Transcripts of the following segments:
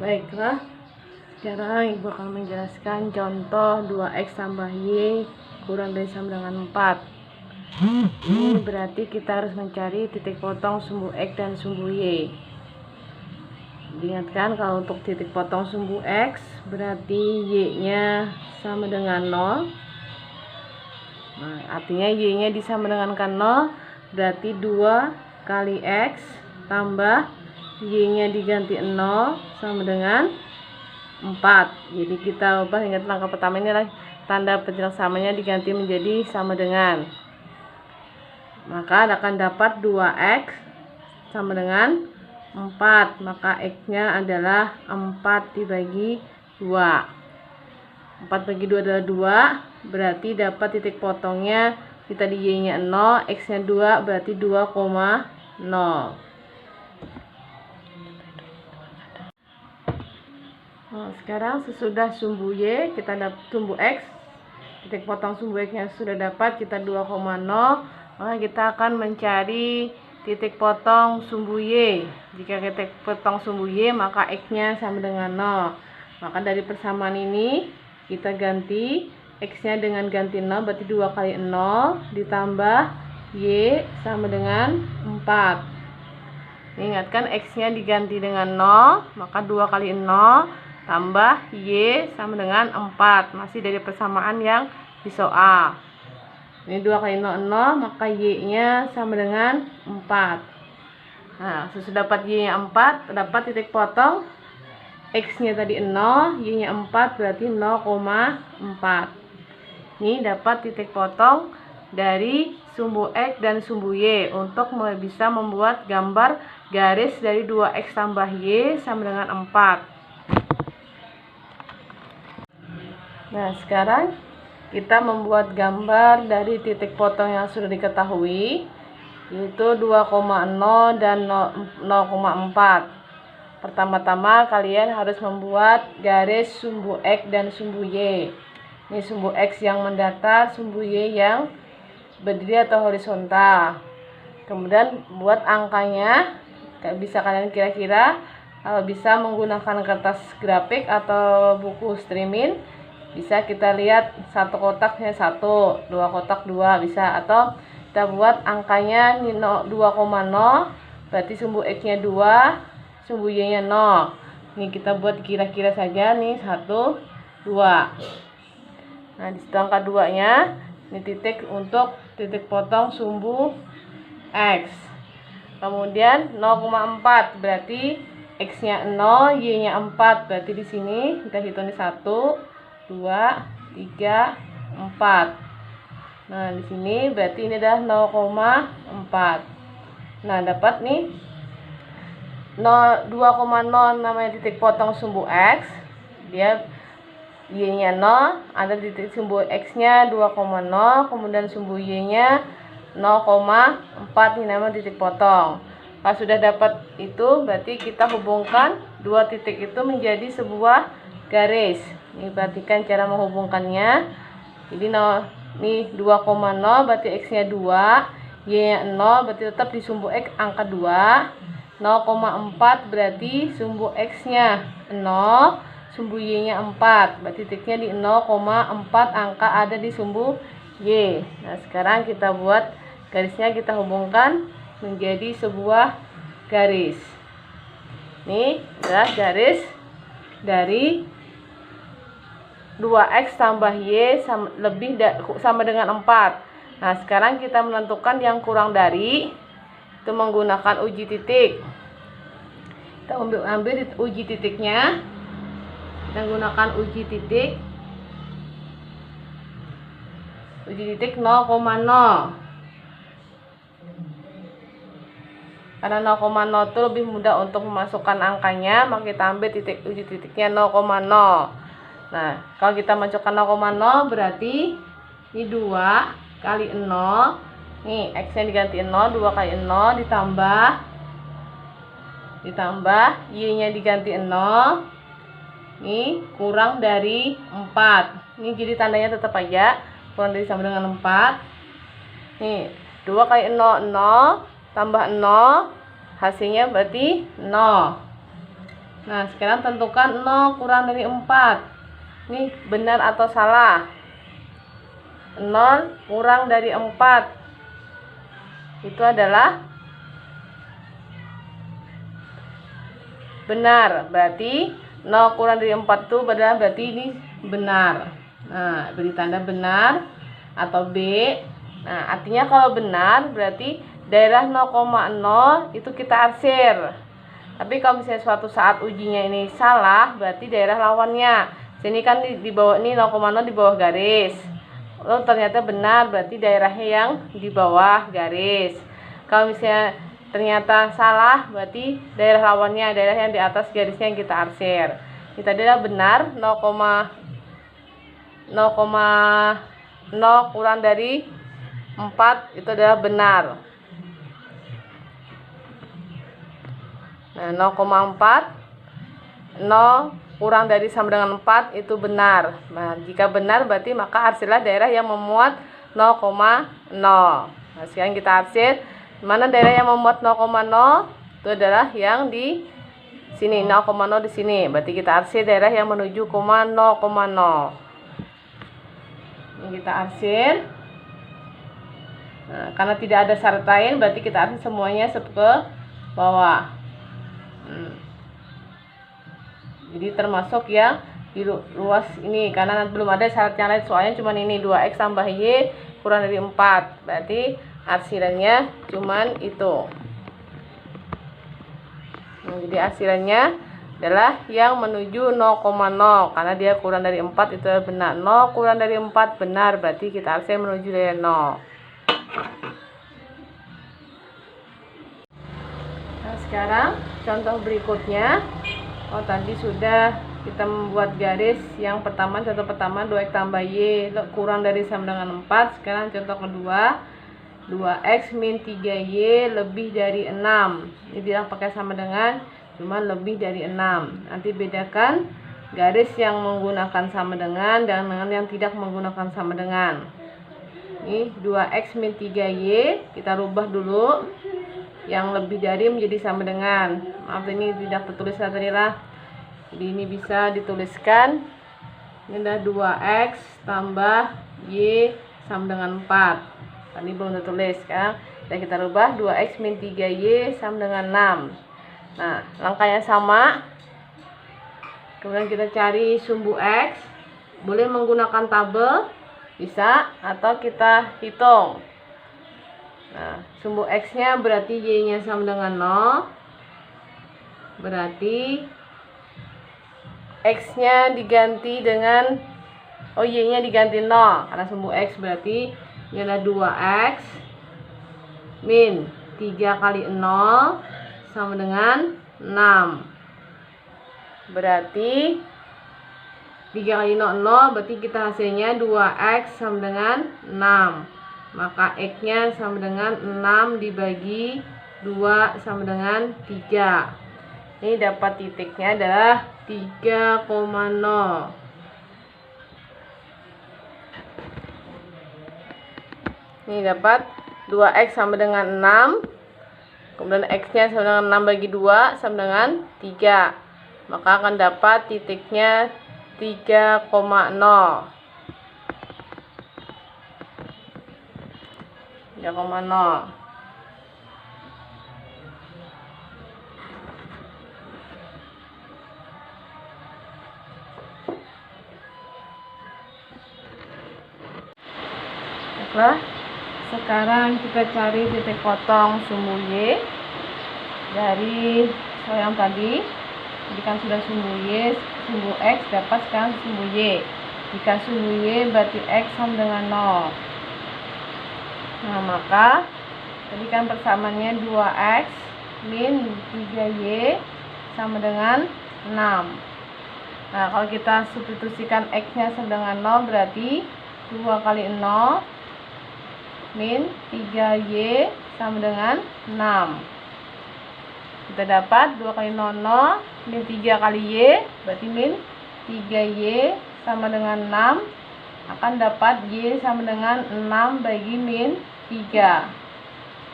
Baiklah, sekarang Ibu akan menjelaskan contoh 2x tambah Y kurang dari sama dengan 4. Ini berarti kita harus mencari titik potong sumbu X dan sumbu Y. Diingatkan kalau untuk titik potong sumbu X berarti Y-nya sama dengan 0. Nah, artinya Y-nya disama dengan 0, berarti 2 kali X tambah Y-nya diganti 0 sama dengan 4. Jadi kita ubah, ingat langkah pertama ini adalah tanda penjelas samanya diganti menjadi sama dengan. Maka akan dapat 2x sama dengan 4. Maka x-nya adalah 4 dibagi 2. 4 bagi 2 adalah 2. Berarti dapat titik potongnya, kita di y-nya 0, x-nya 2, berarti 2,0. Nah, sekarang sesudah sumbu y, kita dapat sumbu x, titik potong sumbu x-nya sudah dapat, kita 2,0. Maka kita akan mencari titik potong sumbu y. Jika titik potong sumbu y, maka x-nya sama dengan 0. Maka dari persamaan ini kita ganti x-nya dengan ganti 0, berarti 2 kali 0 ditambah y sama dengan 4. Ingatkan x-nya diganti dengan 0, maka 2 kali 0 tambah y sama dengan 4. Masih dari persamaan yang di soal. Ini 2 kali 0, 0, maka y-nya sama dengan 4. Nah, sesudah dapat y-nya 4, dapat titik potong x-nya tadi 0, y-nya 4, berarti 0,4. Ini dapat titik potong dari sumbu x dan sumbu y. Untuk bisa membuat gambar garis dari 2x tambah y sama dengan 4. Nah, sekarang kita membuat gambar dari titik potong yang sudah diketahui, yaitu 2,0 dan 0,4. Pertama-tama kalian harus membuat garis sumbu X dan sumbu Y. Ini sumbu X yang mendatar, sumbu Y yang berdiri atau horizontal. Kemudian buat angkanya, bisa kalian kira-kira, kalau bisa menggunakan kertas grafik atau buku streaming. Bisa kita lihat satu kotaknya 1, 2 kotak 2 bisa, atau kita buat angkanya 2,0, berarti sumbu x-nya 2, sumbu y-nya 0. Ini kita buat kira-kira saja nih 1, 2. Nah, di situ angka 2-nya, ini titik untuk titik potong sumbu x. Kemudian 0,4 berarti x-nya 0, y-nya 4, berarti di sini kita hitung 1, 2, 3, 4. Nah, di sini berarti ini adalah 0,4. Nah, dapat nih 2,0 namanya titik potong sumbu x. Dia y-nya 0, ada titik sumbu x-nya 2,0, kemudian sumbu y-nya 0,4, ini namanya titik potong. Kalau sudah dapat itu, berarti kita hubungkan dua titik itu menjadi sebuah garis. Ini perhatikan cara menghubungkannya. Jadi ini 2,0 berarti x-nya 2, y-nya 0, berarti tetap di sumbu x angka 2. 0,4 berarti sumbu x-nya 0, sumbu y-nya 4. Berarti titiknya di 0,4, angka ada di sumbu y. Nah, sekarang kita buat garisnya, kita hubungkan menjadi sebuah garis. Ini adalah garis dari 2x tambah y sama dengan 4. Nah, sekarang kita menentukan yang kurang dari, itu menggunakan uji titik. Kita ambil uji titiknya. Kita gunakan uji titik. Uji titik 0,0. Karena 0,0 itu lebih mudah untuk memasukkan angkanya, maka kita ambil titik uji titiknya 0,0. Nah, kalau kita masukkan 0,0 berarti ini 2 kali 0. Nih, x-nya diganti 0, 2 kali 0 ditambah y-nya diganti 0. Ini kurang dari 4. Ini jadi tandanya tetap aja kurang dari sama dengan 4. Nih, 2 kali 0, 0 tambah 0, hasilnya berarti 0. Nah, sekarang tentukan 0 kurang dari 4. Ini benar atau salah? 0 kurang dari 4 itu adalah benar. Berarti 0 kurang dari 4 itu adalah berarti ini benar. Nah, beri tanda benar atau B. Nah, artinya kalau benar berarti daerah 0,0 itu kita arsir. Tapi kalau misalnya suatu saat ujinya ini salah, berarti daerah lawannya. Sini kan di bawah ini 0,0 di bawah garis. Lalu ternyata benar, berarti daerahnya yang di bawah garis. Kalau misalnya ternyata salah, berarti daerah lawannya, daerah yang di atas garisnya yang kita arsir. Ini tadi adalah benar, 0,0 kurang dari 4 itu adalah benar. Nah, 0,4 0 kurang dari sama dengan 4 itu benar. Nah, jika benar berarti maka arsirlah daerah yang memuat 0,0. Nah, sekarang kita arsir mana daerah yang memuat 0,0 itu adalah yang di sini, 0,0 di sini. Berarti kita arsir daerah yang menuju 0,0. Ini kita arsir. Nah, karena tidak ada syarat lain berarti kita arsir semuanya ke bawah. Jadi termasuk yang di ruas ini karena nanti belum ada syarat yang lain, soalnya cuma ini 2x tambah y kurang dari 4. Berarti arsirannya cuman itu. Nah, jadi arsirannya adalah yang menuju 0,0 karena dia kurang dari 4 itu benar. 0 kurang dari 4 benar, berarti kita arsir menuju dari 0. Nah, sekarang contoh berikutnya. Oh, tadi sudah kita membuat garis yang pertama, contoh pertama 2x tambah y kurang dari sama dengan 4. Sekarang contoh kedua 2x min 3y lebih dari 6. Ini tidak pakai sama dengan, cuma lebih dari 6. Nanti bedakan garis yang menggunakan sama dengan yang tidak menggunakan sama dengan. Ini 2x min 3y kita rubah dulu, yang lebih dari menjadi sama dengan. Maaf, ini tidak tertulis tadi lah. Jadi ini bisa dituliskan. Ini adalah 2x tambah y sama dengan 4. Tadi belum tertulis. Sekarang kita rubah 2x min 3y sama dengan 6. Nah, langkahnya sama. Kemudian kita cari sumbu x. Boleh menggunakan tabel, bisa, atau kita hitung. Nah, sumbu x-nya berarti y-nya sama dengan 0. Berarti x-nya diganti dengan y-nya diganti 0. Karena sumbu x berarti ini adalah 2x min 3 kali 0 sama dengan 6. Berarti 3 kali 0, 0, berarti kita hasilnya 2x sama dengan 6. Maka x-nya sama dengan 6 dibagi 2 sama dengan 3. Ini dapat titiknya adalah 3,0. Ini dapat 2x sama dengan 6. Kemudian x-nya sama dengan 6 bagi 2 sama dengan 3. Maka akan dapat titiknya 3,0. Baiklah, sekarang kita cari titik potong sumbu y dari yang tadi. Jadi kan sudah sumbu y, sumbu x dapat sekarang sumbu y. Jika sumbu y berarti x sama dengan 0. Nah, maka tadi kan persamaannya 2x min 3y sama dengan 6. Nah, kalau kita substitusikan x-nya sama dengan 0 berarti 2 kali 0 min 3y sama dengan 6. Kita dapat 2 kali 0, 0 min 3 kali y berarti min 3y sama dengan 6. Akan dapat y sama dengan 6 bagi min 3.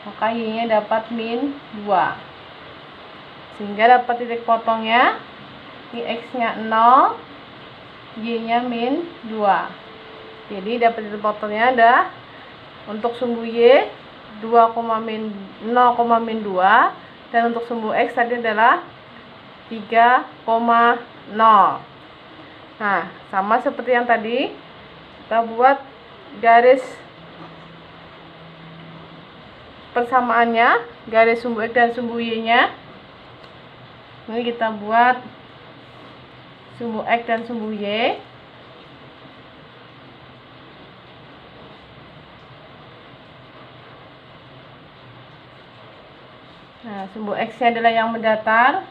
Maka y-nya dapat min 2. Sehingga dapat titik potongnya Ini X-nya 0, Y-nya min 2. Jadi dapat dipotongnya ada untuk sumbu Y 0,2 dan untuk sumbu X tadi adalah 3,0. Nah, sama seperti yang tadi, kita buat garis persamaannya, garis sumbu X dan sumbu Y-nya. Ini kita buat sumbu X dan sumbu Y. Nah, sumbu X-nya adalah yang mendatar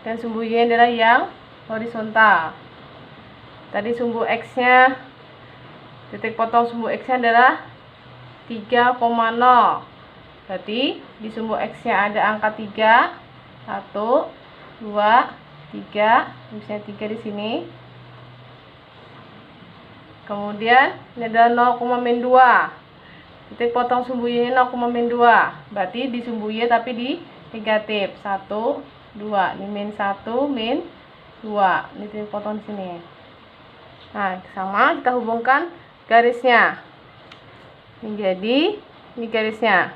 dan sumbu Y adalah yang horizontal. Tadi sumbu X-nya, titik potong sumbu X-nya adalah 3,0. Berarti di sumbu X-nya ada angka 3. 1, 2, 3. Misalnya 3 di sini. Kemudian ini adalah 0,2. Titik potong sumbu Y-nya 0,2. Berarti di sumbu Y tapi di negatif. 1, 2. Ini min 1, min 2. Ini titik potong di sini. Nah, sama kita hubungkan garisnya. Ini jadi ini garisnya.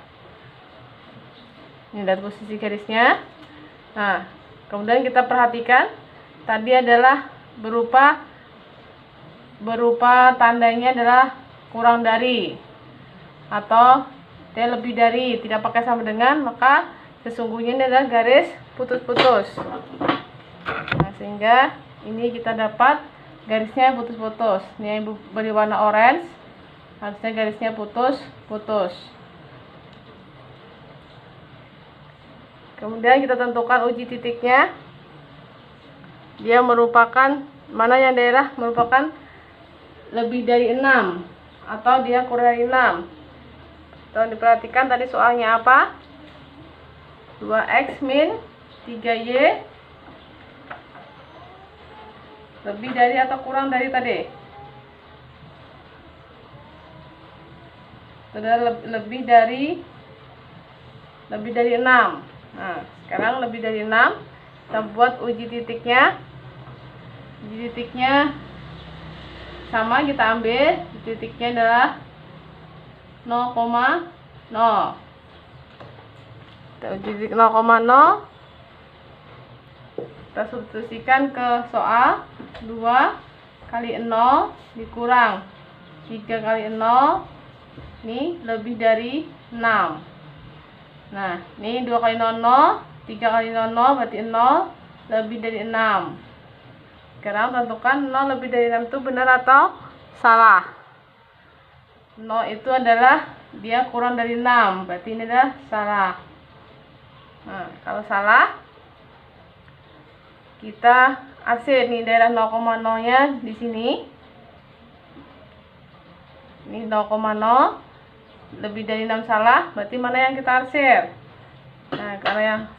Ini lihat posisi garisnya. Nah, kemudian kita perhatikan tadi adalah berupa tandanya adalah kurang dari atau lebih dari, tidak pakai sama dengan, maka sesungguhnya ini adalah garis putus-putus. Nah, sehingga ini kita dapat garisnya putus-putus. Ini yang beri warna orange, harusnya garisnya putus-putus. Kemudian kita tentukan uji titiknya. Dia merupakan, mana yang daerah merupakan lebih dari 6 atau dia kurang dari 6. Tolong diperhatikan tadi soalnya apa? 2x min 3y lebih dari atau kurang dari tadi? Sudah lebih dari 6. Nah, sekarang lebih dari 6. Kita buat uji titiknya. Uji titiknya sama, kita ambil titiknya adalah 0,0. Kita uji titik 0,0. Kita substitusikan ke soal. 2 kali 0 dikurang 3 kali 0. Ini lebih dari 6. Nah, ini 2 kali 0, 3 kali 0, berarti 0 lebih dari 6. Sekarang tentukan 0 lebih dari 6 itu benar atau salah. 0 itu adalah dia kurang dari 6, berarti ini adalah salah. Nah, kalau salah, kita arsir nih daerah 0,0-nya di sini. Ini 0,0. Lebih dari 6 salah, berarti mana yang kita arsir? Nah, karena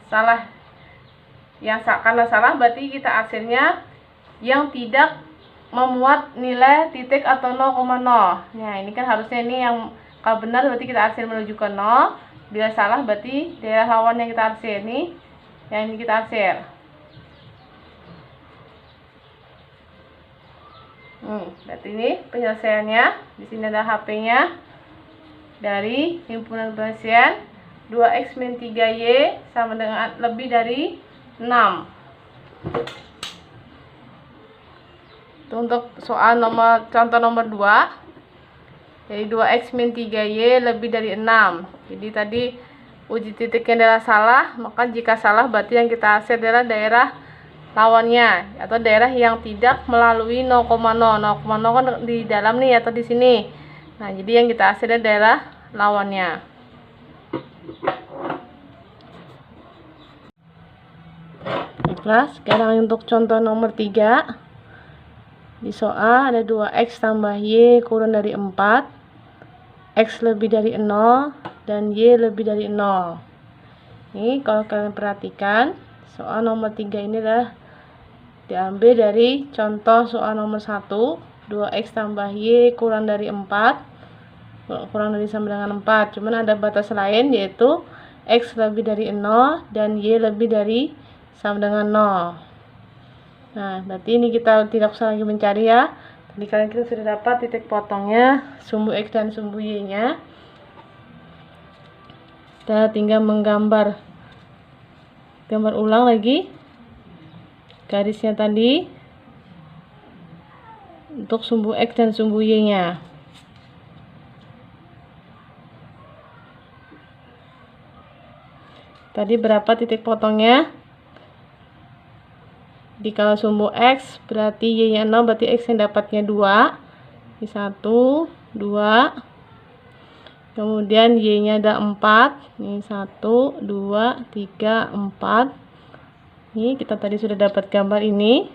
salah berarti kita arsirnya yang tidak memuat nilai titik atau 0,0. Nah, ini kan harusnya ini yang kalau benar berarti kita arsir menuju ke 0. Bila salah berarti daerah lawan yang kita arsir ini, yang ini kita arsir. Berarti ini penyelesaiannya. Di sini ada HP-nya. Dari himpunan penelitian 2x min 3y sama dengan lebih dari 6. Itu untuk soal contoh nomor 2. Jadi 2x min 3y lebih dari 6. Jadi tadi uji titiknya adalah salah, maka jika salah berarti yang kita arsir adalah daerah lawannya atau daerah yang tidak melalui 0,0. 0,0 kan di dalam nih atau di sini. Nah, jadi yang kita arsir adalah daerah lawannya. Baiklah, sekarang untuk contoh nomor 3. Di soal ada 2x tambah y kurang dari 4, x lebih dari 0, dan y lebih dari 0. Ini kalau kalian perhatikan, soal nomor 3 ini adalah diambil dari contoh soal nomor 1. 2x tambah y kurang dari 4, kurang dari sama dengan 4. Cuman ada batas lain, yaitu x lebih dari 0 dan y lebih dari sama dengan 0. Nah, berarti ini kita tidak usah lagi mencari ya. Tadi kalian kita sudah dapat titik potongnya, sumbu X dan sumbu Y-nya. Kita tinggal menggambar. Gambar ulang lagi garisnya tadi untuk sumbu X dan sumbu Y-nya. Tadi berapa titik potongnya? Jadi kalau sumbu X berarti Y-nya 0, berarti X yang dapatnya 2. Ini 1, 2. Kemudian Y-nya ada 4. Ini 1, 2, 3, 4. Ini kita tadi sudah dapat gambar ini.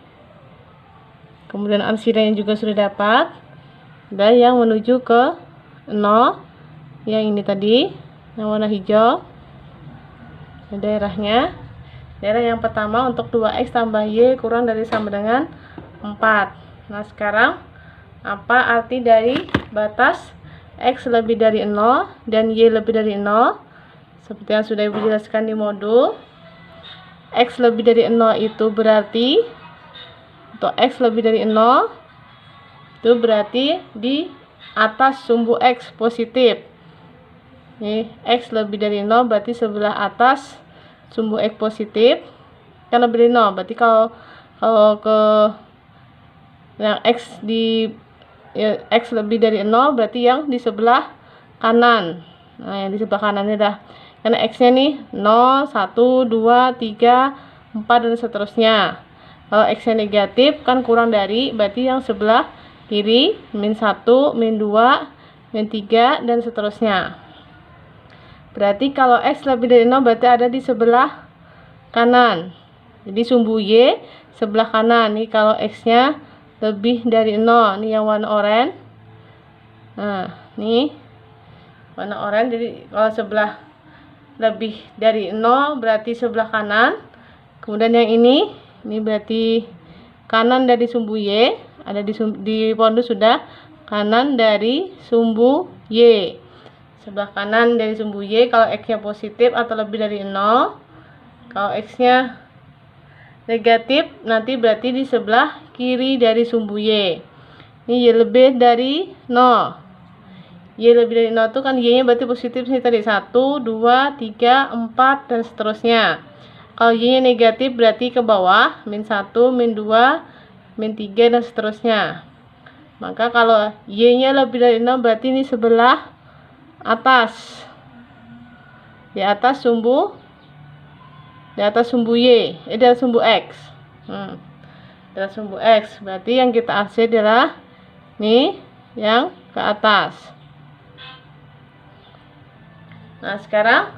Kemudian arsirannya juga sudah dapat. Dan yang menuju ke 0, yang ini tadi, yang warna hijau. Daerahnya. Daerah yang pertama untuk 2X tambah Y kurang dari sama dengan 4. Nah, sekarang apa arti dari batas X lebih dari 0 dan Y lebih dari 0? Seperti yang sudah Ibu jelaskan di modul, X lebih dari 0 itu berarti, untuk X lebih dari 0 itu berarti di atas sumbu X positif. Ini X lebih dari 0 berarti sebelah atas sumbu X positif. Kan lebih dari 0 berarti kalau ke yang X X lebih dari 0 berarti yang di sebelah kanan. Nah, yang di sebelah kanan ini dah. Karena X-nya nih 0, 1, 2, 3, 4 dan seterusnya. Kalau X-nya negatif kan kurang dari, berarti yang sebelah kiri min 1, min 2, min 3 dan seterusnya. Berarti kalau X lebih dari 0 berarti ada di sebelah kanan. Jadi sumbu Y sebelah kanan. Nih kalau X-nya lebih dari 0. Nih yang warna oranye. Nah, nih warna oranye. Jadi kalau sebelah lebih dari 0 berarti sebelah kanan. Kemudian yang ini berarti kanan dari sumbu Y. Ada di pondok sudah kanan dari sumbu Y. Sebelah kanan dari sumbu Y kalau X-nya positif atau lebih dari 0. Kalau X-nya negatif nanti berarti di sebelah kiri dari sumbu Y. Ini Y lebih dari 0. Y lebih dari 0 itu kan Y-nya berarti positif sih tadi 1, 2, 3, 4 dan seterusnya. Kalau Y-nya negatif berarti ke bawah min 1, min 2, min 3 dan seterusnya. Maka kalau Y-nya lebih dari 0 berarti ini sebelah atas, di atas sumbu Y, di atas sumbu X. Di atas sumbu X berarti yang kita arsir adalah nih yang ke atas. Nah, sekarang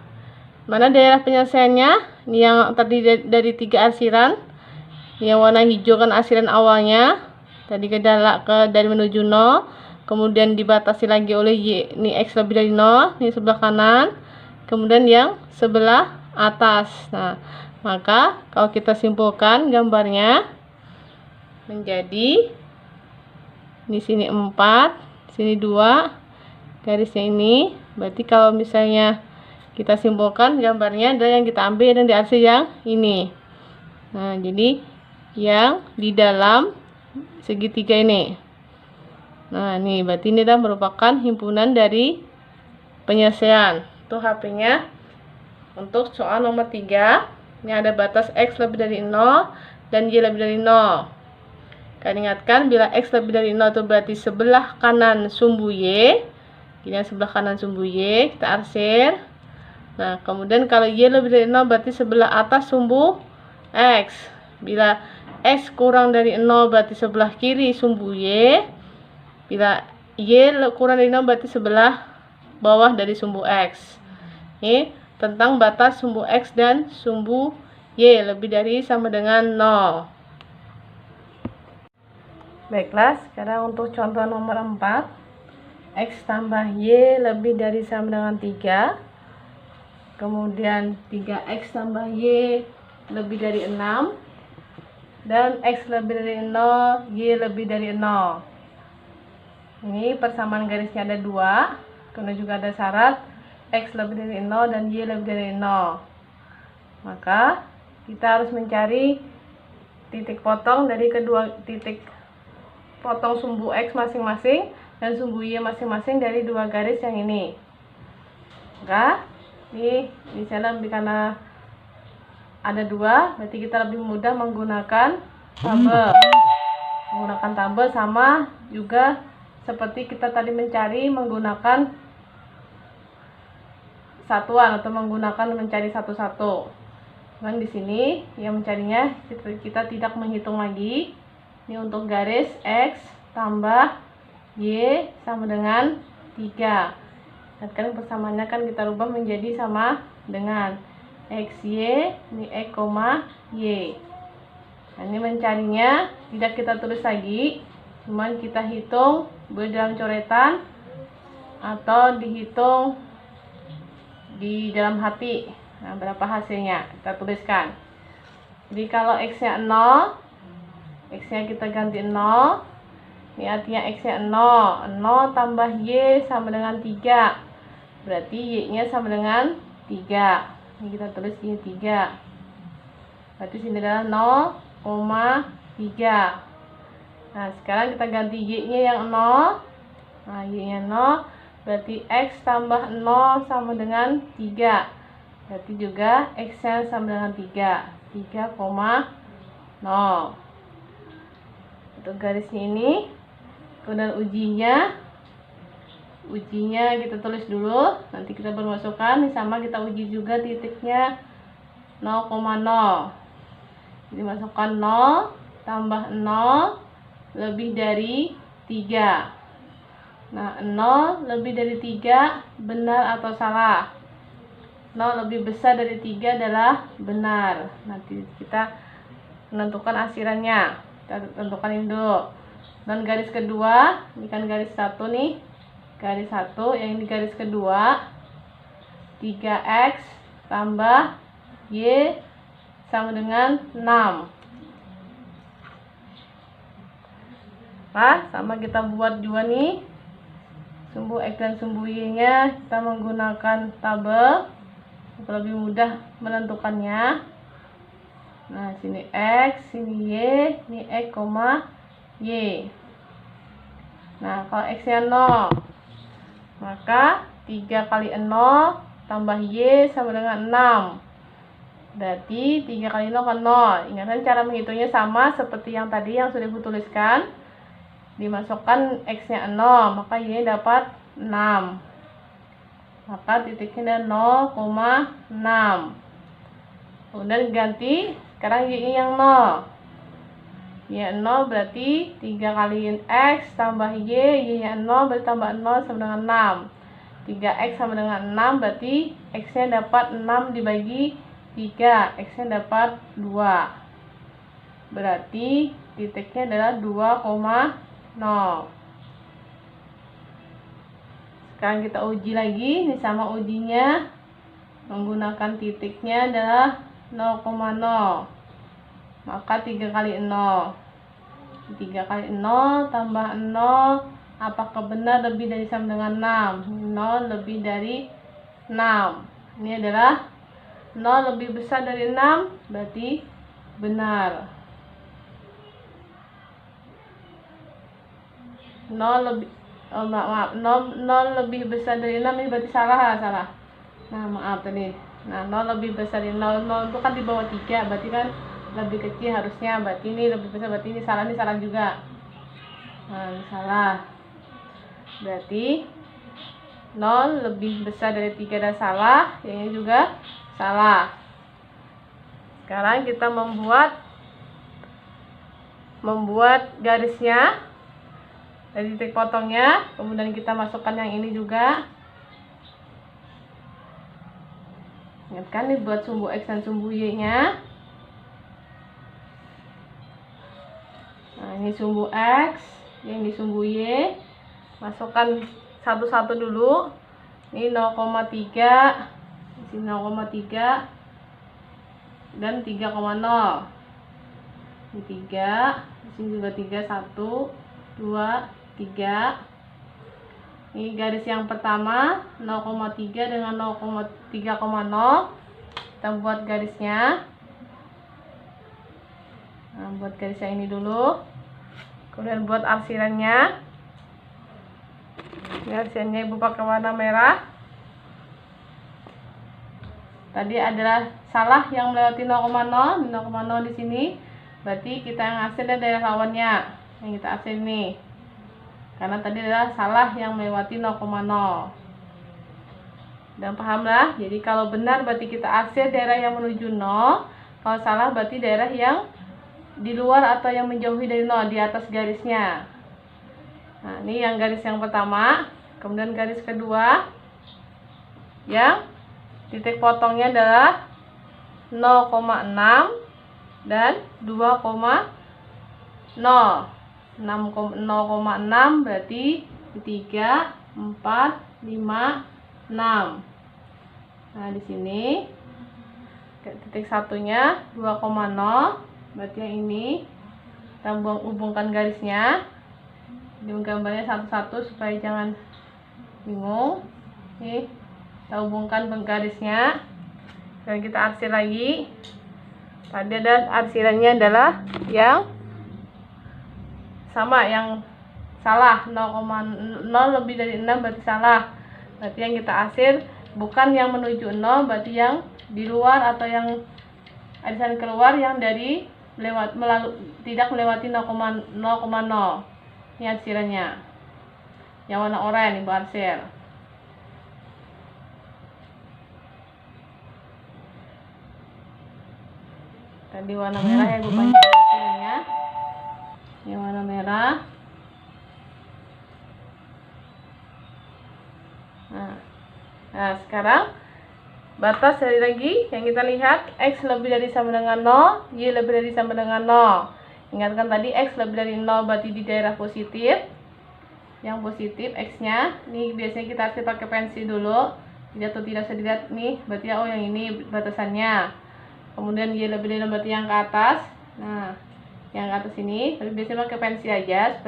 mana daerah penyelesaiannya? Ini yang tadi dari 3 arsiran. Yang warna hijau kan arsiran awalnya. Tadi dari menuju 0. Kemudian dibatasi lagi oleh Y, ini X lebih dari 0, ini sebelah kanan. Kemudian yang sebelah atas. Nah, maka kalau kita simpulkan gambarnya menjadi di sini 4, sini 2, garisnya ini. Berarti kalau misalnya kita simpulkan gambarnya adalah yang kita ambil dan diarsir yang ini. Nah, jadi yang di dalam segitiga ini. Nah, ini berarti ini dah merupakan himpunan dari penyelesaian. Itu HP-nya untuk soal nomor 3. Ini ada batas X lebih dari 0 dan Y lebih dari 0. Kalian ingatkan bila X lebih dari 0 itu berarti sebelah kanan sumbu Y. Ini sebelah kanan sumbu Y, kita arsir. Nah, kemudian kalau Y lebih dari 0 berarti sebelah atas sumbu X. Bila X kurang dari 0 berarti sebelah kiri sumbu Y. Bila Y kurang dari 0 berarti sebelah bawah dari sumbu X. Ini tentang batas sumbu X dan sumbu Y lebih dari sama dengan 0. Baiklah, sekarang untuk contoh nomor 4. X tambah Y lebih dari sama dengan 3. Kemudian 3X tambah Y lebih dari 6. Dan X lebih dari 0, Y lebih dari 0. Ini persamaan garisnya ada 2. Kemudian juga ada syarat X lebih dari 0 dan Y lebih dari 0. Maka kita harus mencari titik potong dari kedua titik potong sumbu X masing-masing dan sumbu Y masing-masing dari dua garis yang ini. Maka di sana karena ada dua, berarti kita lebih mudah menggunakan tabel. Menggunakan tabel sama juga seperti kita tadi mencari menggunakan satuan atau mencari satu-satu. Dan di sini yang mencarinya kita tidak menghitung lagi. Ini untuk garis X tambah Y sama dengan 3. Dan kan persamaannya kan kita rubah menjadi sama dengan XY, ini X, Y. Nah, ini mencarinya tidak kita tulis lagi, cuman kita hitung dalam coretan atau dihitung di dalam hati. Nah, berapa hasilnya kita tuliskan. Jadi kalau X-nya 0, X-nya kita ganti 0. Ini artinya X-nya 0. 0 tambah Y sama dengan 3. Berarti Y-nya sama dengan 3. Ini kita tulis ini 3. Berarti sini adalah 0,3. Nah, sekarang kita ganti Y-nya yang 0. Nah, Y-nya 0. Berarti X tambah 0 sama dengan 3. Berarti juga X-nya sama dengan 3. 3,0. Untuk garisnya ini. Kemudian ujinya kita tulis dulu, nanti kita bermasukkan sama kita uji juga titiknya 0,0. Jadi masukkan 0 tambah 0 lebih dari 3. Nah, 0 lebih dari 3 benar atau salah? 0 lebih besar dari 3 adalah benar. Nanti kita menentukan akhirannya. Kita tentukan ini dulu. Dan garis kedua, ini kan garis 1 nih. Garis 1, yang di garis kedua 3X tambah Y sama dengan 6. Nah, sama kita buat juga nih. Sumbu X dan sumbu Y-nya kita menggunakan tabel untuk lebih mudah menentukannya. Nah, sini X, sini Y, ini X, Y. Nah, kalau X-nya 0, maka 3 kali 0 tambah Y sama dengan 6. Berarti 3 kali 0 kan 0. Ingatkan cara menghitungnya sama seperti yang tadi yang sudah kutuliskan. Dimasukkan X-nya 0, maka Y dapat 6. Maka titiknya 0,6. Kemudian ganti, sekarang Y yang 0. Y 0 berarti 3 kali X tambah Y nya 0 berarti tambah 0 sama dengan 6. 3X sama dengan 6 berarti X-nya dapat 6 dibagi 3. X-nya dapat 2. Berarti titiknya adalah 2,0. Sekarang kita uji lagi. Ini sama ujinya. Menggunakan titiknya adalah 0,0. Maka 3 kali 0. 3 kali 0 tambah 0. Apakah benar lebih dari sama dengan 6? 0 lebih dari 6. Ini adalah 0 lebih besar dari 6. Berarti benar. 0 lebih 0 lebih besar dari 6 ini berarti salah. Nah, maaf tadi. Nah, 0 lebih besar dari 0 itu kan di bawah 3, berarti kan lebih kecil harusnya, berarti ini lebih besar, berarti ini salah juga. Nah, ini salah. Berarti 0 lebih besar dari 3 dan salah, yang ini juga salah. Sekarang kita membuat garisnya dari titik potongnya, kemudian kita masukkan yang ini juga. Ingatkan nih buat sumbu X dan sumbu Y-nya. Nah, ini sumbu X, ini sumbu Y. Masukkan satu-satu dulu. Ini 0,3, ini 0,3 dan 3,0. Ini 3, di sini juga 3, 1, 2, 3. Ini garis yang pertama 0,3 dengan 0,3,0. Kita buat garisnya. Nah, buat garis yang ini dulu. Kemudian buat arsirannya. Ini arsirannya Ibu pakai warna merah. Tadi adalah salah yang melewati 0,0 di sini. Berarti kita yang arsir daerah lawannya. Yang kita arsir ini. Karena tadi adalah salah yang melewati 0,0. Dan pahamlah, jadi kalau benar berarti kita arsir daerah yang menuju 0. Kalau salah berarti daerah yang di luar atau yang menjauhi dari 0, di atas garisnya. Nah, ini yang garis yang pertama. Kemudian garis kedua, yang titik potongnya adalah 0,6 dan 2,0. 0,6 berarti 3, 4, 5, 6. Nah, di sini titik satunya 2,0, berarti yang ini kita hubungkan garisnya. Ini gambarnya satu-satu supaya jangan bingung. Nih, kita hubungkan garisnya dan kita arsir lagi. Tadi ada arsirannya adalah yang sama, yang salah 0,0 lebih dari 6 berarti salah. Berarti yang kita arsir bukan yang menuju 0, berarti yang di luar atau yang arisan keluar yang dari tidak melewati 0,0. Ini arsirannya. Yang warna oranye Ibu arsir. Tadi warna merah ya Ibu panjang arsirannya. Yang warna merah. Nah, sekarang batas sekali lagi yang kita lihat, X lebih dari sama dengan 0, Y lebih dari sama dengan 0. Ingatkan tadi X lebih dari 0 berarti di daerah positif. Yang positif X-nya, ini biasanya kita arsir pakai pensil dulu. Tidak atau tidak bisa dilihat nih, berarti oh yang ini batasannya. Kemudian Y lebih dari 0 berarti yang ke atas. Nah, yang ke atas ini, tapi biasanya pakai pensil aja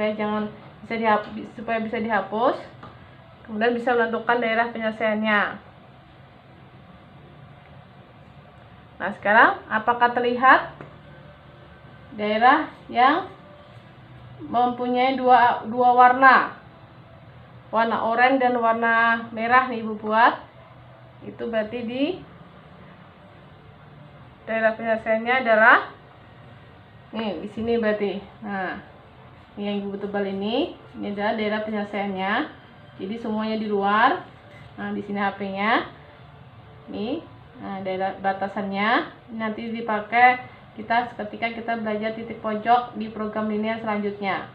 supaya bisa dihapus. Kemudian bisa menentukan daerah penyelesaiannya. Nah, sekarang apakah terlihat daerah yang mempunyai dua warna? Warna oranye dan warna merah nih Ibu buat. Itu berarti di daerah penyelesaiannya adalah nih di sini berarti. Nah, ini yang Ibu tebal ini adalah daerah penyelesaiannya. Jadi semuanya di luar. Nah, di sini HP-nya. Nih, nah daerah batasannya nanti dipakai ketika kita belajar titik pojok di program linear selanjutnya.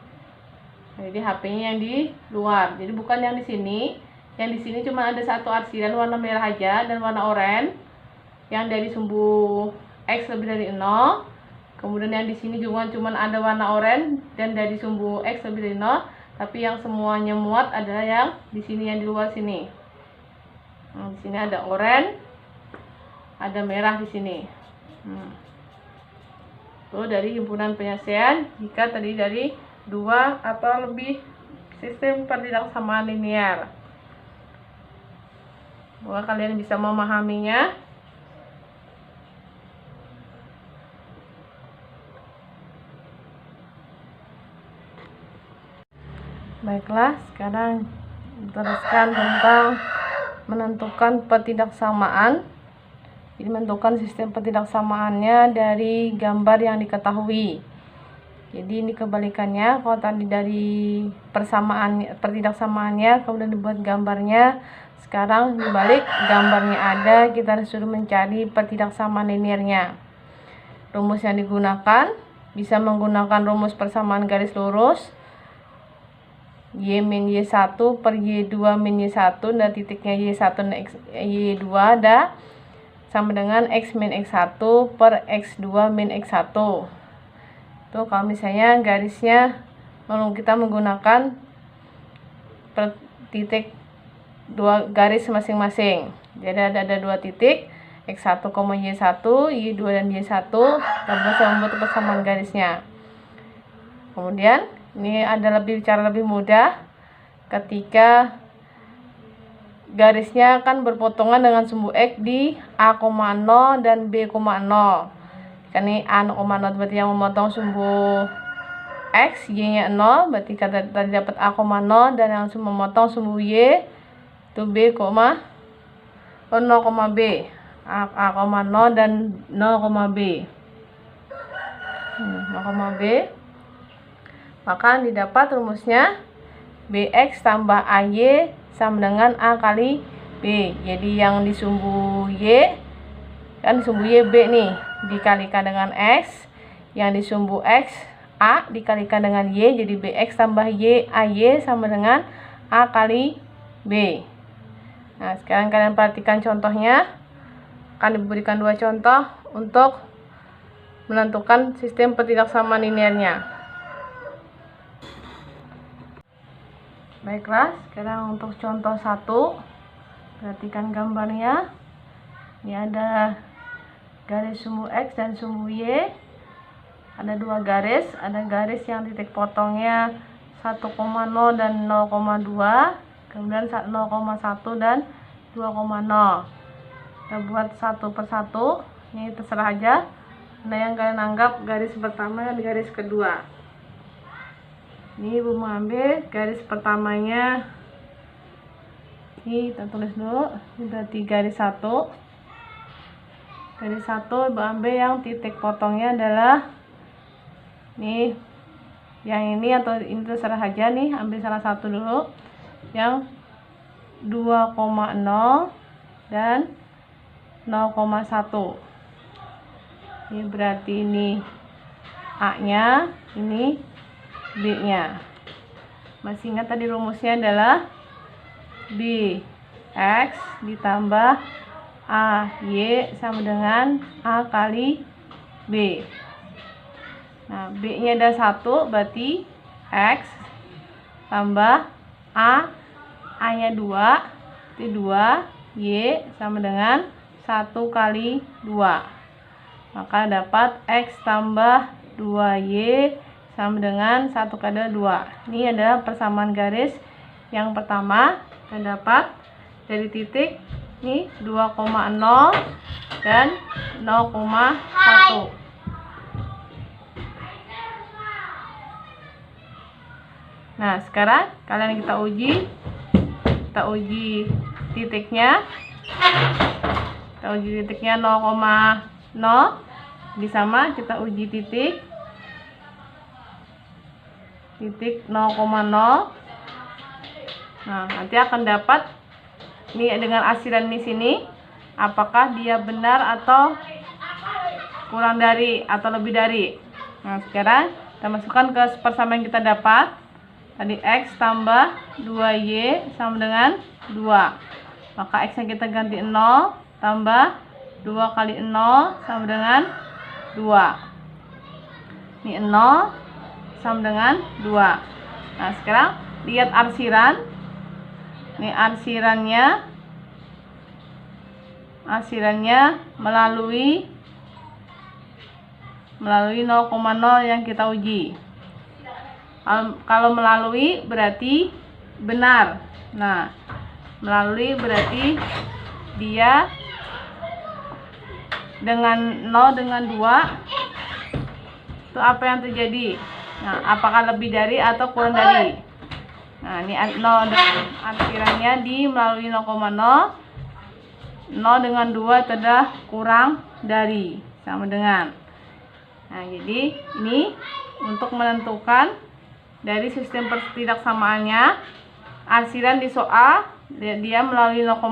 Nah, jadi HP-nya yang di luar. Jadi bukan yang di sini. Yang di sini cuma ada satu arsiran warna merah aja dan warna oranye. Yang dari sumbu X lebih dari 0. Kemudian yang di sini juga cuma ada warna oranye dan dari sumbu X lebih dari 0. Tapi yang semuanya muat adalah yang di sini, yang di luar sini. Nah, di sini ada oranye, ada merah di sini. Tuh dari himpunan penyelesaian jika tadi dari 2 atau lebih sistem pertidaksamaan linear. Semoga kalian bisa memahaminya. Baiklah, sekarang teruskan tentang menentukan pertidaksamaan. Jadi menentukan sistem pertidaksamaannya dari gambar yang diketahui. Jadi ini kebalikannya. Kalau tadi dari pertidaksamaannya kemudian dibuat gambarnya, sekarang dibalik, gambarnya ada, kita disuruh mencari pertidaksamaan linearnya. Rumus yang digunakan bisa menggunakan rumus persamaan garis lurus. Y min Y1 per Y2 min Y1, dan titiknya Y1 dan Y2 ada sama dengan X min X1 per X2 min X1. Tuh kalau misalnya garisnya kita menggunakan titik dua garis masing-masing. Jadi ada dua titik X1, Y1, Y2 dan Y1, dan bisa membuat persamaan garisnya. Kemudian ini ada cara lebih mudah ketika garisnya kan berpotongan dengan sumbu X di A,0 dan B,0. Kan ini A 0,0 berarti yang memotong sumbu X, Y-nya 0, berarti tadi dapat A, 0 dan yang langsung memotong sumbu Y itu B, 0, B. A, 0 dan 0, B. 0, B. Maka didapat rumusnya BX tambah AY sama dengan A kali B. Jadi yang di sumbu Y, kan di sumbu Y B nih, dikalikan dengan X. Yang di sumbu X A dikalikan dengan Y, jadi BX tambah Y AY sama dengan A kali B. Nah, sekarang kalian perhatikan contohnya. Akan diberikan 2 contoh untuk menentukan sistem ketidaksamaan linearnya. Baiklah, sekarang untuk contoh 1. Perhatikan gambarnya. Ini ada garis sumbu X dan sumbu Y. Ada 2 garis, ada garis yang titik potongnya 1,0 dan 0,2, kemudian 0,1 dan 2,0. Kita buat satu persatu. Ini terserah aja. Nah, yang kalian anggap garis pertama dan garis kedua. Ini Ibu mengambil garis pertamanya. Ini kita tulis dulu. Ini berarti garis 1. Garis 1 Ibu ambil yang titik potongnya adalah nih, yang ini atau ini terserah aja nih, ambil salah satu dulu. Yang 2,0 dan 0,1. Ini berarti ini A-nya, ini B-nya. Masih ingat tadi rumusnya adalah BX ditambah AY sama dengan A kali B. Nah, B-nya ada 1, berarti X tambah A, A-nya 2, berarti 2, Y sama dengan 1 kali 2. Maka dapat X tambah 2Y sama dengan 1 kali 2. Ini adalah persamaan garis yang pertama. Kita dapat dari titik ini 2,0 dan 0,1. Nah, sekarang kalian kita uji titiknya. Kita uji titiknya 0,0. Di sama kita uji titik 0,0. Nah, nanti akan dapat ini dengan asiran di sini, apakah dia benar atau kurang dari atau lebih dari. Nah, sekarang kita masukkan ke persamaan yang kita dapat. Tadi X tambah 2Y sama dengan 2. Maka X yang kita ganti 0 tambah 2 kali 0 sama dengan 2. Ini 0 sama dengan 2. Nah, sekarang lihat arsiran. Ini arsirannya melalui 0,0 yang kita uji. Kalau melalui berarti benar. Nah, melalui berarti dia dengan 0 dengan 2 itu apa yang terjadi? Nah, apakah lebih dari atau kurang dari? Nah, ini 0 dengan arsirannya di melalui 0,0. 0 dengan 2 itu adalah kurang dari, sama dengan. Nah, jadi ini untuk menentukan dari sistem ketidaksamaannya, arsiran di soal dia melalui 0,0.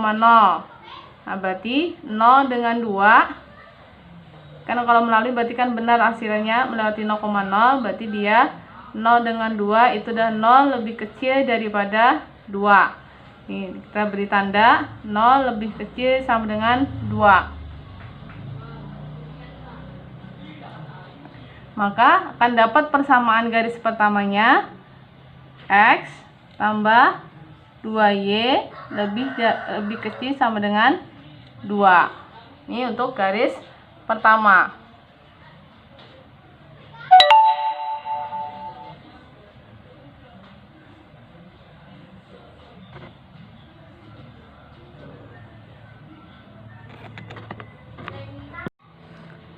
Nah, berarti 0 dengan 2. Karena kalau melalui berarti kan benar arsirannya melewati 0,0, berarti dia 0 dengan 2 itu adalah 0 lebih kecil daripada 2. Nih, kita beri tanda 0 lebih kecil sama dengan 2. Maka akan dapat persamaan garis pertamanya X tambah 2Y lebih kecil sama dengan 2. Ini untuk garis pertama.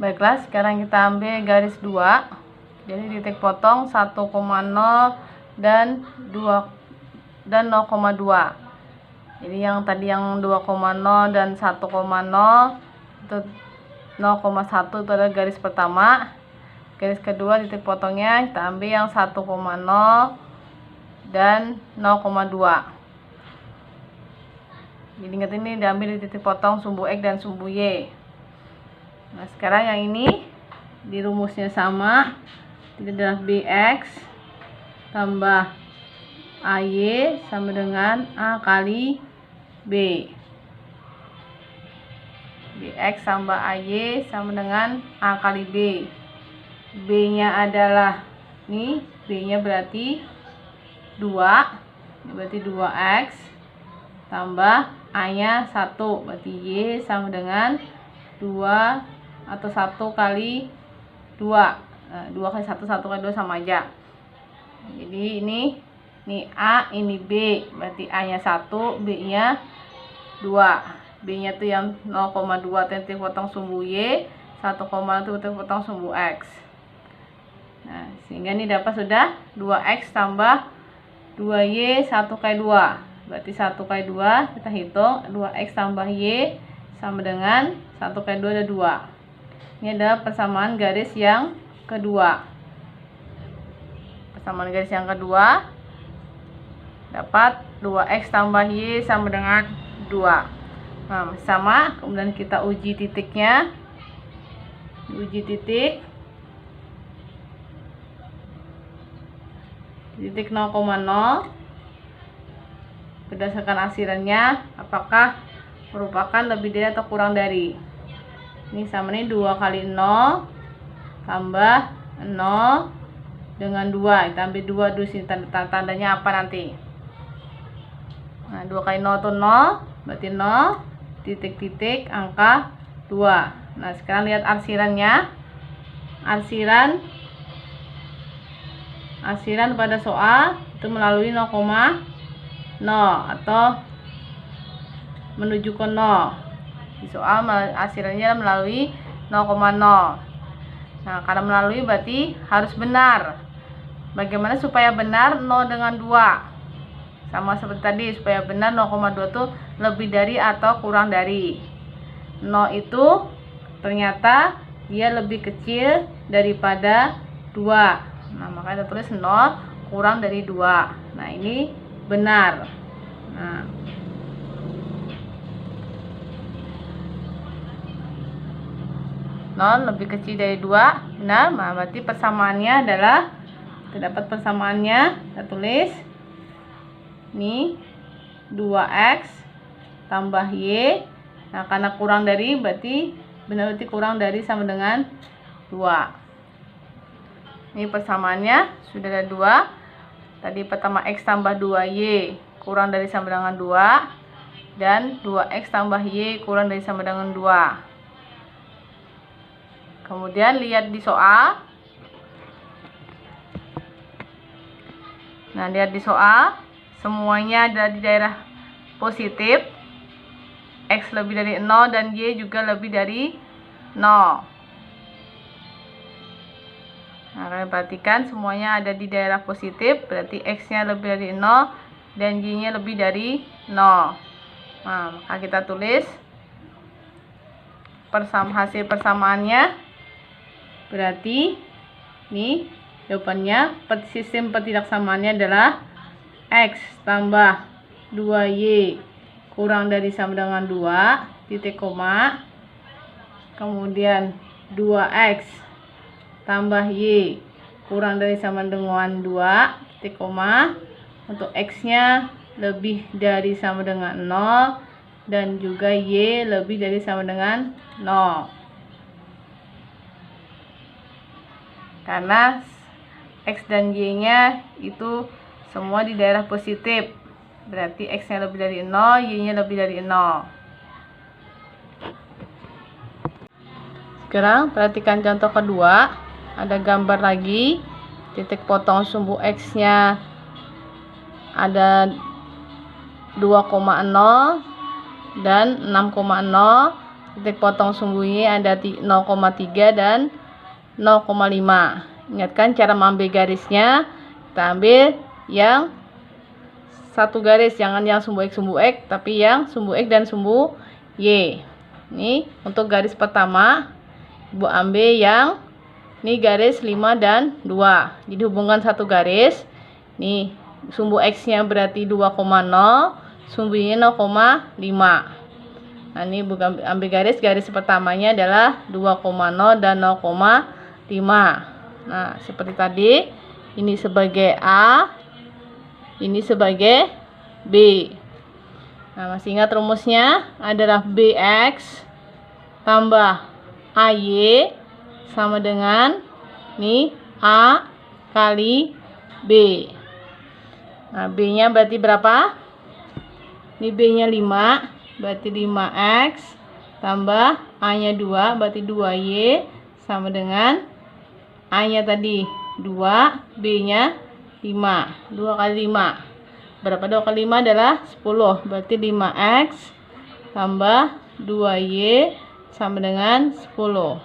Baiklah, sekarang kita ambil garis 2. Jadi titik potong 1,0 dan 0,2. Jadi yang tadi yang 2,0 dan 1,0 itu 0,1 itu adalah garis pertama. Garis kedua titik potongnya kita ambil yang 1,0 dan 0,2. Jadi ingat, ini diambil di titik potong sumbu X dan sumbu Y. Nah, sekarang yang ini di rumusnya sama. Ini adalah BX tambah AY sama dengan A kali B. BX tambah AY sama dengan A kali B. B nya adalah nih, B nya berarti 2. Ini berarti 2X tambah A nya 1, berarti Y sama dengan 2 atau 1 kali 2. 2 kali 1, 1 kali 2 sama aja. Jadi ini A, ini B, berarti A nya 1, B nya 2. B nya tuh yang 0,2 titik potong sumbu Y, 1,0 titik potong sumbu X. Nah, sehingga ini dapat sudah 2X tambah 2Y 1 kali 2. Berarti 1 kali 2 kita hitung, 2X tambah Y sama dengan 1 kali 2 ada 2. Ini adalah persamaan garis yang kedua. Persamaan garis yang kedua dapat 2X tambah Y sama dengan 2. Nah, sama, kemudian kita uji titiknya. Uji titik 0,0 berdasarkan hasilannya apakah merupakan lebih dari atau kurang dari. Ini sama nih, 2 kali 0 tambah 0 dengan 2. Kita ambil 2 dulu sini, tandanya apa nanti. Nah, 2 kali 0 itu 0, berarti 0 titik-titik angka 2. Nah, sekarang lihat arsirannya. Arsiran pada soal itu melalui 0,0 atau menuju ke 0. Di soal arsirannya melalui 0,0. Nah, karena melalui berarti harus benar. Bagaimana supaya benar 0 dengan 2? Sama seperti tadi, supaya benar 0,2 itu lebih dari atau kurang dari. 0 itu ternyata dia lebih kecil daripada 2. Nah, makanya kita tulis 0 kurang dari 2. Nah, ini benar. Nah, lebih kecil dari 2, benar. Nah, berarti persamaannya adalah, terdapat persamaannya, kita tulis ini 2X tambah Y. Nah, karena kurang dari berarti benar, berarti kurang dari sama dengan 2. Ini persamaannya sudah ada 2. Tadi pertama X tambah 2Y kurang dari sama dengan 2, dan 2X tambah Y kurang dari sama dengan 2. Kemudian lihat di soal. Nah, lihat di soal, semuanya ada di daerah positif. X lebih dari 0 dan Y juga lebih dari 0. Nah, kalian perhatikan semuanya ada di daerah positif, berarti X-nya lebih dari 0 dan Y-nya lebih dari 0. Nah, maka kita tulis hasil persamaannya. Berarti ini jawabannya, sistem pertidaksamaannya adalah X tambah 2Y kurang dari sama dengan 2, titik koma. Kemudian 2X tambah Y kurang dari sama dengan 2, titik koma. Untuk X-nya lebih dari sama dengan 0 dan juga Y lebih dari sama dengan 0. Karena X dan Y-nya itu semua di daerah positif, berarti X-nya lebih dari 0, Y-nya lebih dari 0. Sekarang perhatikan contoh kedua. Ada gambar lagi, titik potong sumbu X-nya ada 2,0 dan 6,0. titik potong sumbu Y ada 0,3 dan 0,5. Ingatkan cara mengambil garisnya, kita ambil yang satu garis, jangan yang sumbu X, tapi yang sumbu X dan sumbu Y. Ini untuk garis pertama, Ibu ambil yang ini garis 5 dan 2. Jadi hubungkan satu garis. Nih, sumbu X-nya berarti 2,0, sumbu Y 0,5. Nah, ini bukan ambil garis pertamanya adalah 2,0 dan 0,5. Nah, seperti tadi, ini sebagai A, ini sebagai B. Nah, masih ingat rumusnya adalah BX tambah AY sama dengan nih A kali B. Nah, B-nya berarti berapa? Ini B-nya 5, berarti 5X tambah A-nya 2, berarti 2Y sama dengan A-nya tadi 2, B-nya 5. 2 kali 5. Berapa 2 kali 5 adalah 10. Berarti 5X tambah 2Y sama dengan 10.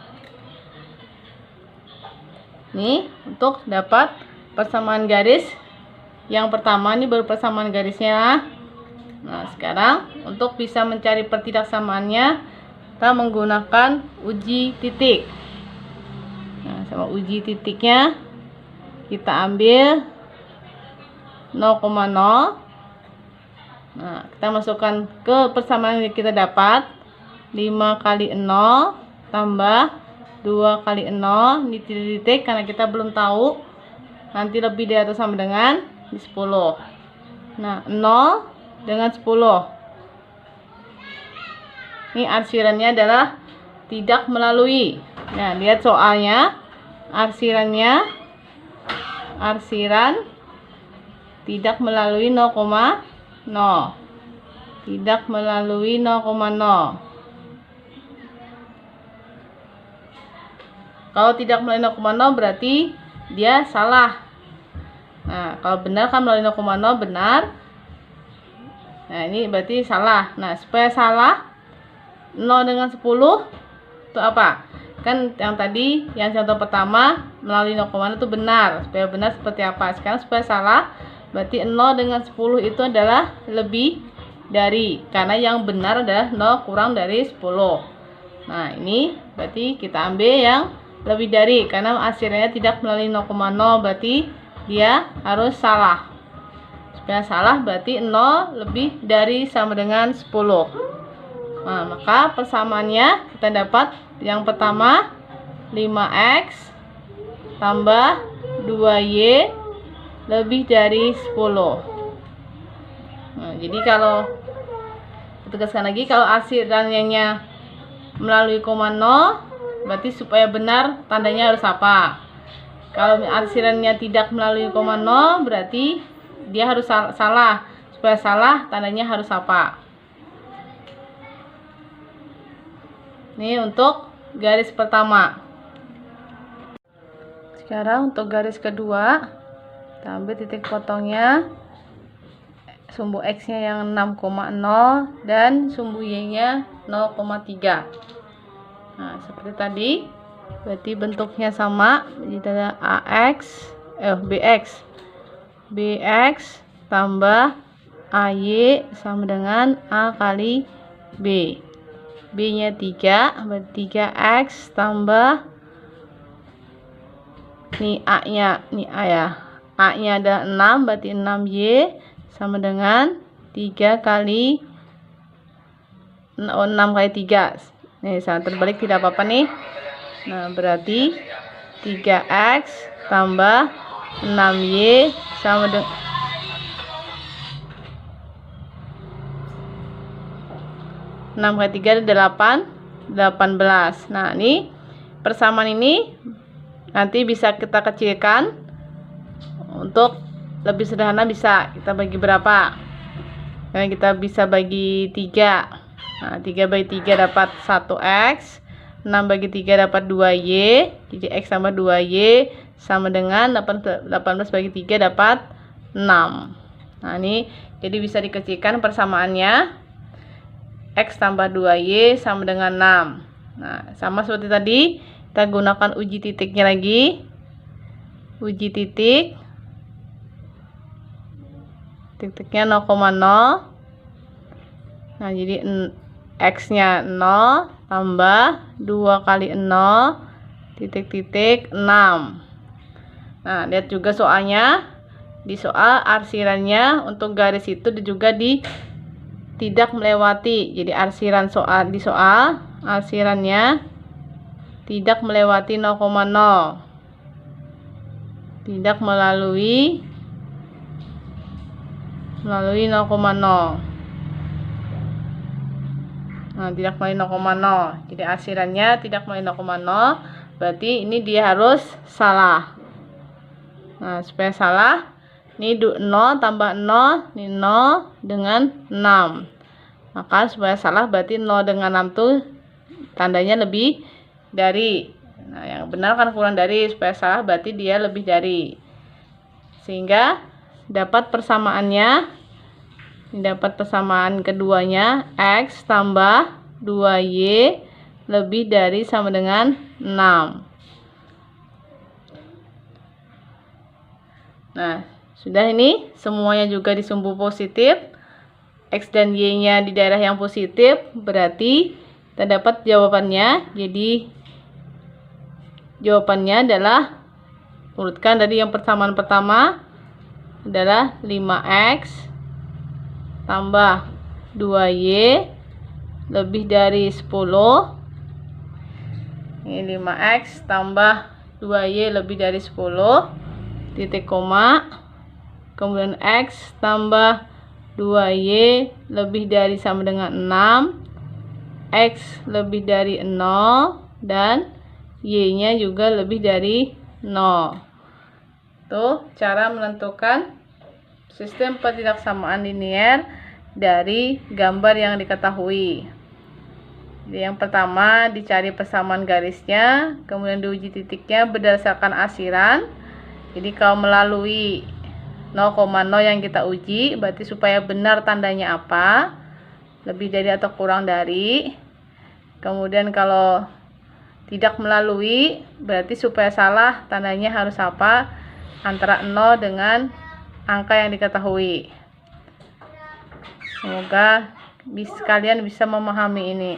Nih, untuk dapat persamaan garis yang pertama, ini baru persamaan garisnya. Nah, sekarang untuk bisa mencari pertidaksamaannya, kita menggunakan uji titik. Nah, sama uji titiknya kita ambil 0,0. Nah, kita masukkan ke persamaan yang kita dapat. 5 kali 0 tambah 2 kali 0. Ini titik karena kita belum tahu nanti lebih dari atau sama dengan di 10. Nah, 0 dengan 10. Ini arsirannya adalah tidak melalui. Nah, lihat soalnya. Arsiran tidak melalui 0,0. Tidak melalui 0,0. Kalau tidak melalui 0,0 berarti dia salah. Nah, kalau benar kan melalui 0,0 benar. Nah, ini berarti salah. Nah, supaya salah 0 dengan 10 itu apa? Kan yang tadi yang contoh pertama melalui 0,0 itu benar. Supaya benar seperti apa? Sekarang supaya salah berarti 0 dengan 10 itu adalah lebih dari. Karena yang benar adalah 0 kurang dari 10. Nah, ini berarti kita ambil yang lebih dari, karena hasilnya tidak melalui 0,0 berarti dia harus salah. Supaya salah berarti 0 lebih dari sama dengan 10. Nah, maka persamaannya kita dapat yang pertama 5X tambah 2Y lebih dari 10. Nah, jadi kalau tegaskan lagi, kalau arsirannya melalui 0,0 berarti supaya benar tandanya harus apa? Kalau arsirannya tidak melalui 0,0 berarti dia harus salah. Supaya salah tandanya harus apa? Ini untuk garis pertama. Sekarang untuk garis kedua, kita ambil titik potongnya. Sumbu X-nya yang 6,0 dan sumbu Y-nya 0,3. Nah, seperti tadi, berarti bentuknya sama. Jadi ada BX tambah AY sama dengan A kali B. B-nya 3, berarti 3X tambah nih A-nya, A-nya ada 6, berarti 6Y sama dengan 3 kali 6 kali 3. Nih, sama terbalik tidak apa-apa nih. Nah, berarti 3X tambah 6Y sama dengan 6 kali 3 18. Nah, ini persamaan ini nanti bisa kita kecilkan. Untuk lebih sederhana bisa kita bagi berapa? Karena kita bisa bagi 3. Nah, 3 bagi 3 dapat 1X. 6 bagi 3 dapat 2Y. Jadi X tambah 2Y sama dengan 18 bagi 3 dapat 6. Nah, ini jadi bisa dikecilkan persamaannya. X tambah 2Y sama dengan 6. Nah, sama seperti tadi, kita gunakan uji titiknya lagi. Uji titik. Titiknya 0,0. Nah, jadi X-nya 0 tambah 2 kali 0 titik-titik 6. Nah, lihat juga soalnya. Di soal arsirannya untuk garis itu juga tidak melewati. Jadi arsiran di soal arsirannya tidak melewati 0,0. Tidak melalui 0,0. Nah, tidak melalui 0,0. Jadi arsirannya tidak melalui 0,0. Berarti ini dia harus salah. Nah, supaya salah, ini 0 tambah 0, ini 0 dengan 6. Maka supaya salah berarti 0 dengan 6 tuh tandanya lebih dari. Nah, yang benar kan kurang dari, supaya salah berarti dia lebih dari. Sehingga dapat persamaannya, dapat persamaan keduanya, X tambah 2Y lebih dari sama dengan 6. Nah, sudah ini semuanya juga di sumbu positif. X dan Y-nya di daerah yang positif, berarti kita dapat jawabannya. Jadi jawabannya adalah, urutkan dari yang persamaan pertama adalah 5X tambah 2Y lebih dari 10. Ini 5X tambah 2Y lebih dari 10. Titik koma, kemudian X tambah 2Y lebih dari sama dengan 6, X lebih dari 0, dan Y-nya juga lebih dari 0. Tuh cara menentukan sistem pertidaksamaan linier dari gambar yang diketahui. Jadi yang pertama dicari persamaan garisnya, kemudian diuji titiknya berdasarkan arsiran. Jadi kalau melalui 0,0 yang kita uji, berarti supaya benar tandanya apa? Lebih dari atau kurang dari. Kemudian kalau tidak melalui, berarti supaya salah tandanya harus apa? Antara 0 dengan angka yang diketahui. Semoga kalian bisa memahami ini.